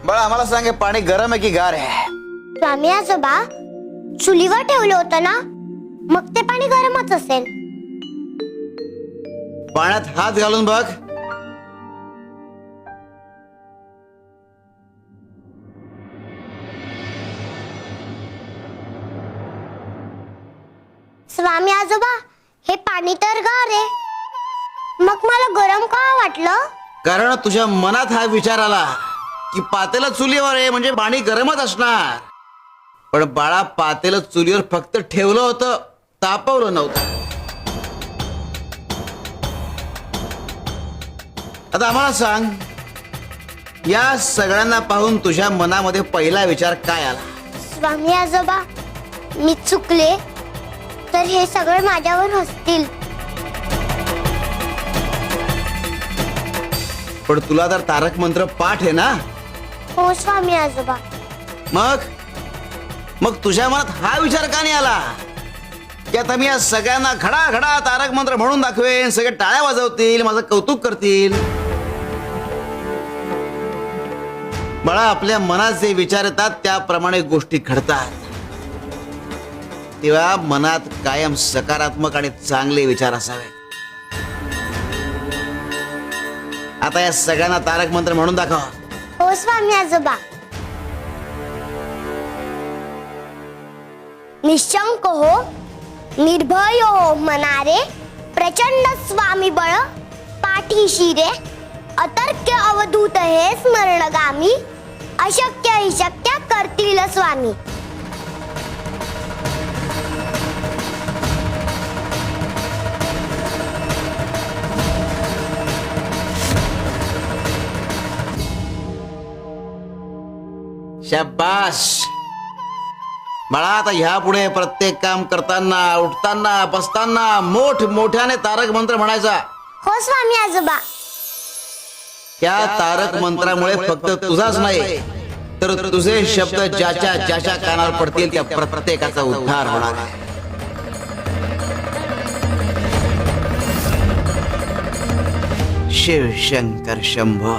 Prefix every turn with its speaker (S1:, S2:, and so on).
S1: बाळा आम्हाला सांग, हे पाणी गरम आहे की गार आहे?
S2: स्वामी आजोबा, चुलीवर ठेवलं होतं ना, मग ते पाणी गरमच असेल.
S1: पाण्यात हात घालून बघ.
S2: स्वामी आजोबा, हे पाणी तर गार आहे, मग मला गरम का वाटलं?
S1: कारण तुझ्या मनात हा विचार आला की पातेलं चुलीवर आहे म्हणजे पाणी गरमच असणार. पण बाळा, पातेलं चुलीवर फक्त ठेवलं होतं, तापवलं नव्हतं. आता आम्हाला सांग, या सगळ्यांना पाहून तुझ्या मनामध्ये पहिला विचार काय आला?
S2: स्वामी आजोबा, मी चुकले तर हे सगळे माझ्यावर हसतील.
S1: पण तुला तर तारक मंत्र पाठ आहे ना?
S2: हो स्वामी आजोबा.
S1: मग तुझ्या मनात हा विचार का नाही आला की आता मी या सगळ्यांना घडा घडा तारक मंत्र म्हणून दाखवेन, सगळे टाळ्या वाजवतील, माझं कौतुक करतील? बाळा, आपल्या मनात जे विचार येतात त्याप्रमाणे गोष्टी घडतात. तेव्हा मनात कायम सकारात्मक आणि चांगले विचार असावे. आता या सगळ्यांना तारक मंत्र म्हणून दाखव.
S2: हो स्वामी आजोबा. निशंक हो, निर्भय हो मनारे, प्रचंड स्वामी बळ पाठीशी रे, अतर्क्य अवधूत हे स्मरणगामी, अशक्य हि शक्य करतील स्वामी.
S1: शाबास बाळा. आता ह्या पुढे प्रत्येक काम करताना, उठताना, बसताना मोठ्याने तारक मंत्र म्हणायचा.
S2: हो स्वामी आजोबा.
S1: त्या तारक मंत्रामुळे फक्त तुझाच नाही तर तुझे शब्द ज्याच्या कानावर पडतील त्या प्रत्येकाचा उद्धार होणार आहे. शिव शंकर शंभो.